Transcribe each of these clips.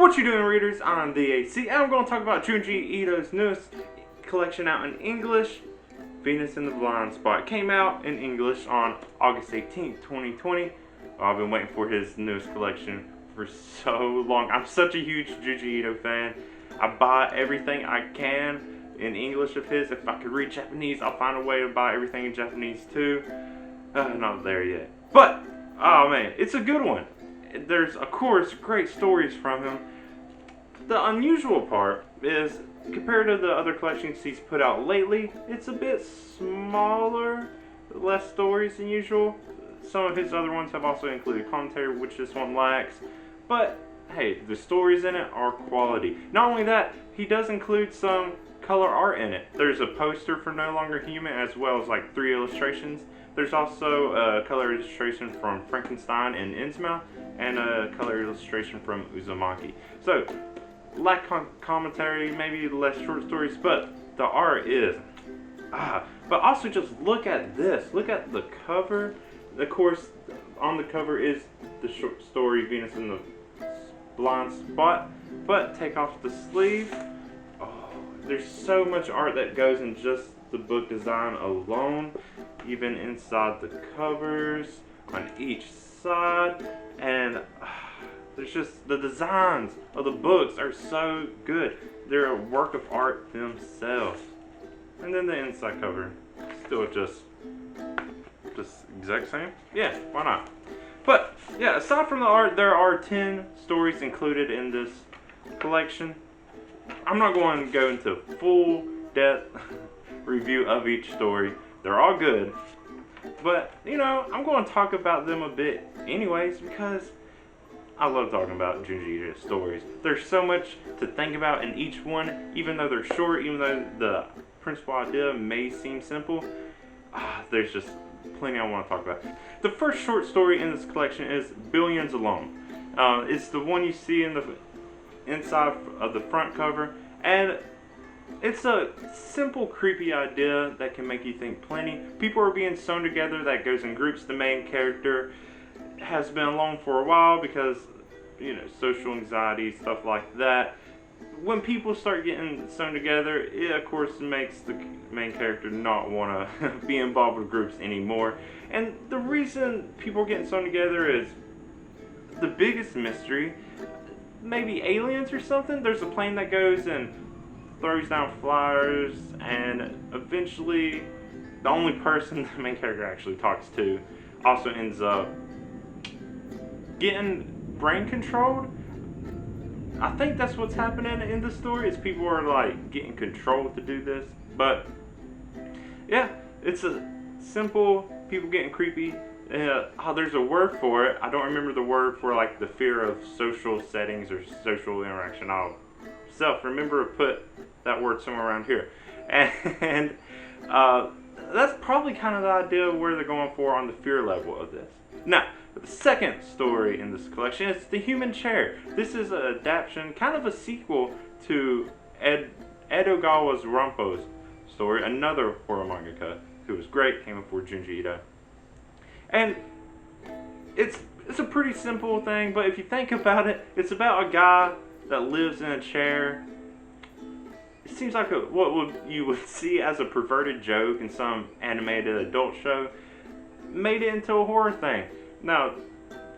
What you doing, readers? I'm the AC, and I'm going to talk about Junji Ito's newest collection out in English, Venus in the Blind Spot. It came out in English on August 18th, 2020. I've been waiting for his newest collection for so long. I'm such a huge Junji Ito fan. I buy everything I can in English of his. If I could read Japanese, I'll find a way to buy everything in Japanese too. Not there yet. But, oh man, it's a good one. There's, of course, great stories from him. The unusual part is, compared to the other collections he's put out lately, it's a bit smaller, less stories than usual. Some of his other ones have also included commentary, which this one lacks. But, hey, the stories in it are quality. Not only that, he does include some color art in it. There's a poster for No Longer Human, as well as like 3 illustrations. There's also a color illustration from Frankenstein and Enigma, and a color illustration from Uzumaki. So, lack commentary, maybe less short stories, but the art is but also just look at this. Look at the cover. Of course, on the cover is the short story Venus in the Blind Spot, but take off the sleeve. Oh, there's so much art that goes in just the book design alone, even inside the covers, on each side, and there's just, the designs of the books are so good. They're a work of art themselves. And then the inside cover, still just exact same. Yeah, why not? But yeah, aside from the art, there are 10 stories included in this collection. I'm not going to go into full depth review of each story. They're all good. But, you know, I'm going to talk about them a bit anyways, because I love talking about Junji Ito stories. There's so much to think about in each one, even though they're short, even though the principal idea may seem simple. There's just plenty I want to talk about. The first short story in this collection is Billions Alone. It's the one you see in the inside of the front cover, and it's a simple, creepy idea that can make you think plenty. People are being sewn together that goes in groups. The main character has been alone for a while because, you know, social anxiety, stuff like that. When people start getting sewn together, it of course makes the main character not want to be involved with groups anymore. And the reason people are getting sewn together is the biggest mystery. Maybe aliens or something. There's a plane that goes and throws down flyers, and eventually the only person the main character actually talks to also ends up getting brain controlled. I think that's what's happening in the story, is people are like getting controlled to do this. But yeah, it's a simple, people getting creepy. There's a word for it. I don't remember the word for like the fear of social settings or social interaction. I'll remember to put that word somewhere around here. And that's probably kind of the idea of where they're going for on the fear level of this. Now, the second story in this collection is The Human Chair. This is an adaptation, kind of a sequel to Edogawa's Rampo's story, another horror mangaka who was great, came before Junji Ito. And it's a pretty simple thing, but if you think about it, it's about a guy that lives in a chair. It seems like you would see as a perverted joke in some animated adult show, made it into a horror thing. Now,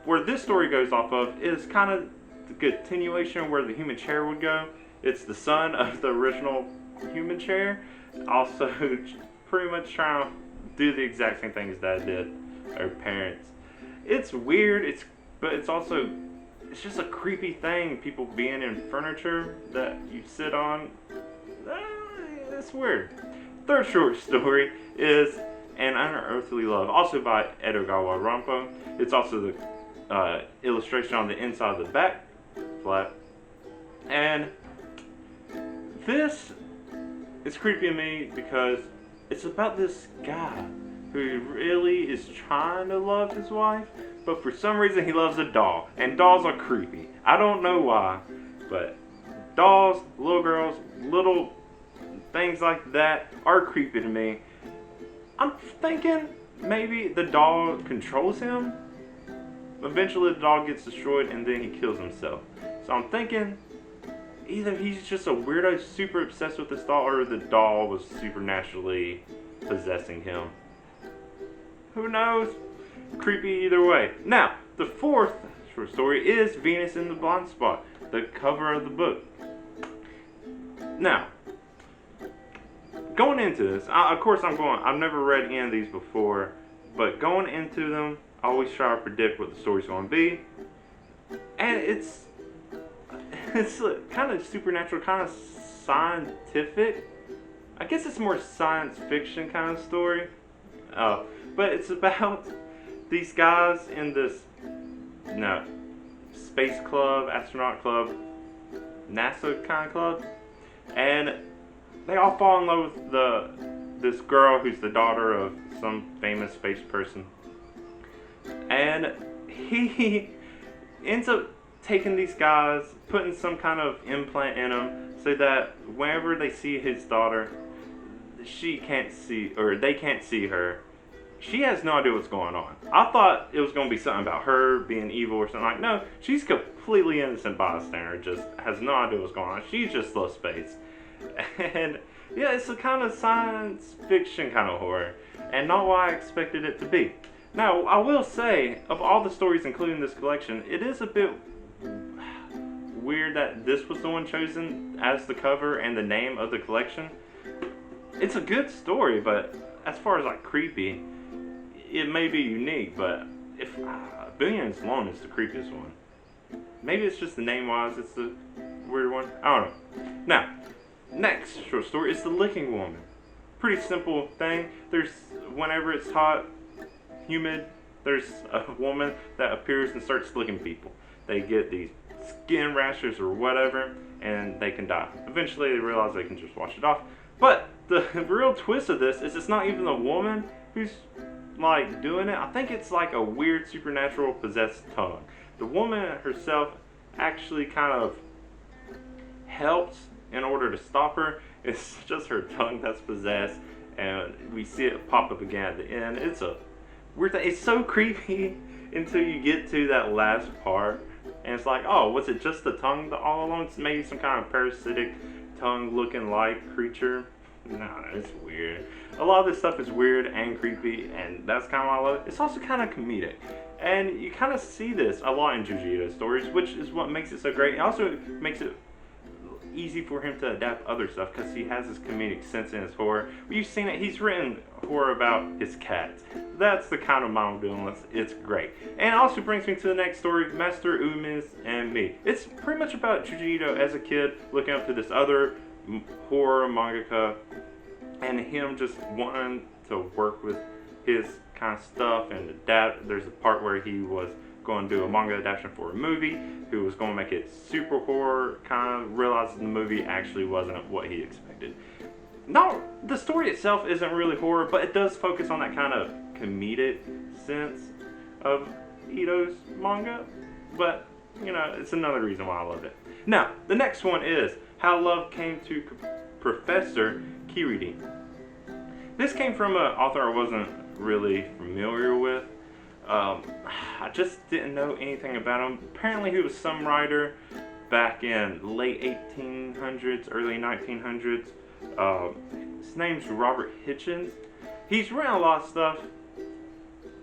where this story goes off of is kind of the continuation where the human chair would go. It's the son of the original human chair, also pretty much trying to do the exact same thing his dad did, or parents. It's weird, but it's just a creepy thing, people being in furniture that you sit on. It's weird. Third short story is An Unearthly Love, also by Edogawa Rampo. It's also the illustration on the inside of the back flap. And this is creepy to me because it's about this guy who really is trying to love his wife, but for some reason he loves a doll. And dolls are creepy. I don't know why, but dolls, little girls, little things like that are creepy to me. I'm thinking maybe the doll controls him. Eventually the doll gets destroyed and then he kills himself. So I'm thinking either he's just a weirdo super obsessed with this doll, or the doll was supernaturally possessing him. Who knows? Creepy either way. Now, the fourth short story is Venus in the Blind Spot, the cover of the book. Now, going into this, of course I've never read any of these before, but going into them, I always try to predict what the story's going to be. And it's kind of supernatural, kind of scientific. I guess it's more science fiction kind of story. But it's about these guys in this space club, astronaut club, NASA kind of club, and they all fall in love with this girl who's the daughter of some famous space person, and he ends up taking these guys, putting some kind of implant in them, so that whenever they see his daughter, they can't see her. She has no idea what's going on. I thought it was going to be something about her being evil or something. Like, no, she's completely innocent bystander, just has no idea what's going on. She just loves space. And yeah, it's a kind of science fiction kind of horror, and not what I expected it to be. Now, I will say, of all the stories including this collection, it is a bit weird that this was the one chosen as the cover and the name of the collection. It's a good story, but as far as like creepy, it may be unique, but if Billions Alone is the creepiest one. Maybe it's just the name wise, it's the weird one. I don't know. Now, next short story is The Licking Woman. Pretty simple thing. Whenever it's hot, humid, there's a woman that appears and starts licking people. They get these skin rashes or whatever, and they can die. Eventually they realize they can just wash it off. But the real twist of this is it's not even the woman who's like doing it. I think it's like a weird supernatural possessed tongue. The woman herself actually kind of helps in order to stop her. It's just her tongue that's possessed, and we see it pop up again at the end. It's a weird thing. It's so creepy until you get to that last part, and it's like, oh, was it just the tongue all along? It's maybe some kind of parasitic tongue looking like creature. No, it's weird. A lot of this stuff is weird and creepy, and that's kind of why I love it. It's also kind of comedic, and you kind of see this a lot in Junji Ito stories, which is what makes it so great. It also makes it easy for him to adapt other stuff because he has this comedic sense in his horror. You've seen it. He's written horror about his cats. That's the kind of mind doing. It's great. And it also brings me to the next story, Master Umass and Me. It's pretty much about Junji Ito as a kid looking up to this other horror mangaka, and him just wanting to work with his kind of stuff and adapt. There's a part where he was going to do a manga adaptation for a movie, who was going to make it super horror, kind of realizing the movie actually wasn't what he expected. No, the story itself isn't really horror, but it does focus on that kind of comedic sense of Ito's manga, but you know, it's another reason why I love it. Now, the next one is How Love Came to Professor Kiridi. This came from an author I wasn't really familiar with. I just didn't know anything about him. Apparently he was some writer back in late 1800s, early 1900s. His name's Robert Hitchens. He's written a lot of stuff.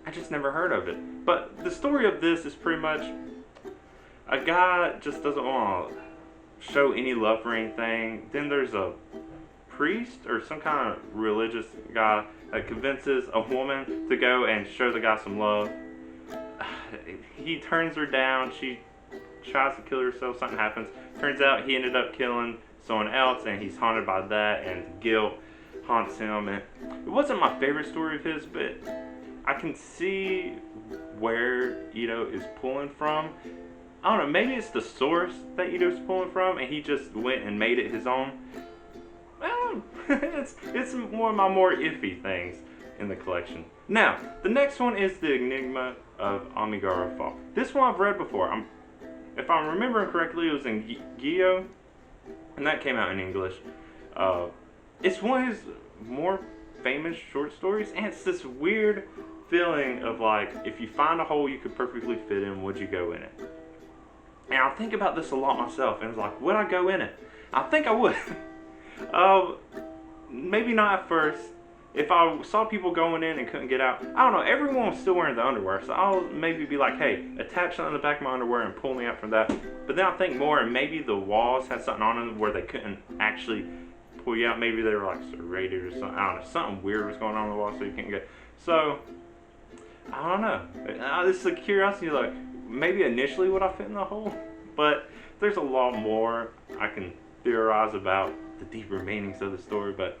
I just never heard of it. But the story of this is pretty much a guy just doesn't want to show any love for anything. Then there's a priest or some kind of religious guy that convinces a woman to go and show the guy some love. He turns her down. She tries to kill herself. Something happens. Turns out he ended up killing someone else, and he's haunted by that, and guilt haunts him. And it wasn't my favorite story of his, but I can see where Ito is pulling from. I don't know, maybe it's the source that Ito's pulling from, and he just went and made it his own. Well, it's one of my more iffy things in the collection. Now, the next one is the Enigma of Amarigo Fall. This one I've read before. If I'm remembering correctly, it was in Gyo, and that came out in English. It's one of his more famous short stories, and it's this weird feeling of like, if you find a hole you could perfectly fit in, would you go in it? And I think about this a lot myself, and it's like, would I go in it? I think I would. Maybe not at first. If I saw people going in and couldn't get out, I don't know, everyone was still wearing the underwear, so I'll maybe be like, hey, attach something to the back of my underwear and pull me out from that. But then I think more, and maybe the walls had something on them where they couldn't actually pull you out. Maybe they were like serrated or something. I don't know, something weird was going on the wall so you can't get. So, I don't know. It's a curiosity, like, maybe initially would I fit in the hole? But there's a lot more I can theorize about the deeper meanings of the story, but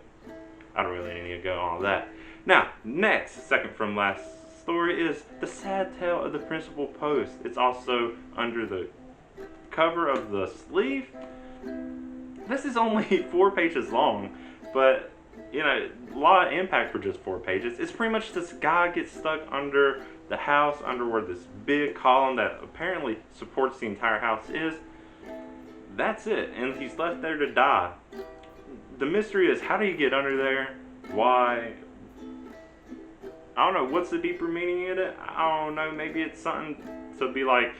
I don't really need to go on all that. Now, next, second from last story is The Sad Tale of the Principal Post. It's also under the cover of the sleeve. This is only 4 pages long, but, you know, a lot of impact for just 4 pages. It's pretty much this guy gets stuck under the house, under where this big column that apparently supports the entire house is. That's it, and he's left there to die. The mystery is, how do you get under there? Why? I don't know, what's the deeper meaning in it? I don't know, maybe it's something to be like,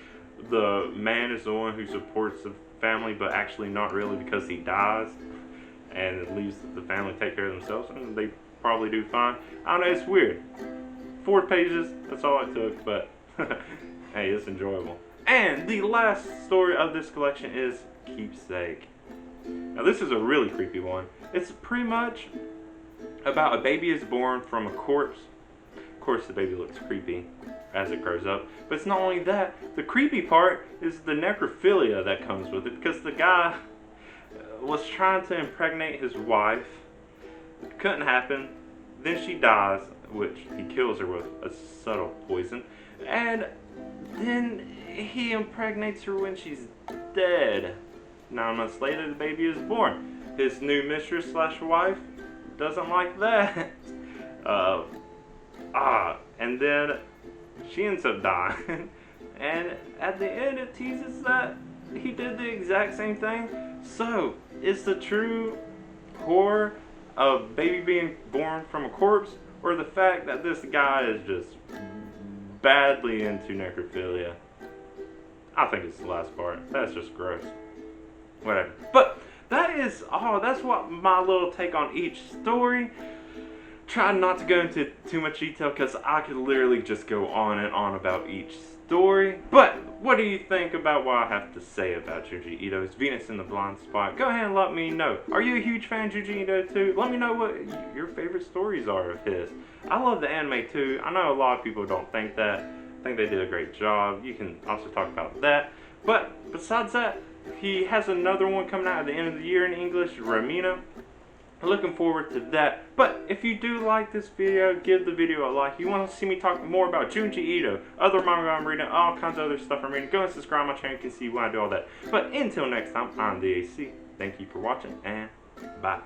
the man is the one who supports the family, but actually not really, because he dies, and it leaves the family take care of themselves, and they probably do fine. I don't know, it's weird. 4 pages, that's all it took, but hey, it's enjoyable. And the last story of this collection is Keepsake. Now this is a really creepy one. It's pretty much about a baby is born from a corpse. Of course the baby looks creepy as it grows up. But it's not only that, the creepy part is the necrophilia that comes with it, because the guy was trying to impregnate his wife. It couldn't happen. Then she dies, which he kills her with a subtle poison. And then he impregnates her when she's dead. 9 months later, the baby is born. His new mistress / wife doesn't like that. And then she ends up dying. And at the end, it teases that he did the exact same thing. So, is the true horror of baby being born from a corpse, or the fact that this guy is just badly into necrophilia? I think it's the last part. That's just gross. Whatever. But that is all. That's what my little take on each story. Try not to go into too much detail, because I could literally just go on and on about each story. But what do you think about what I have to say about Junji Ito's Venus in the Blind Spot? Go ahead and let me know. Are you a huge fan of Junji Ito too? Let me know what your favorite stories are of his. I love the anime too. I know a lot of people don't think that. I think they did a great job. You can also talk about that. But besides that, he has another one coming out at the end of the year in English, Ramina. Looking forward to that. But if you do like this video, give the video a like. You want to see me talk more about Junji Ito, other manga I'm reading, all kinds of other stuff I'm reading, go and subscribe to my channel. You can see why I do all that. But until next time, I'm the AC. Thank you for watching, and bye.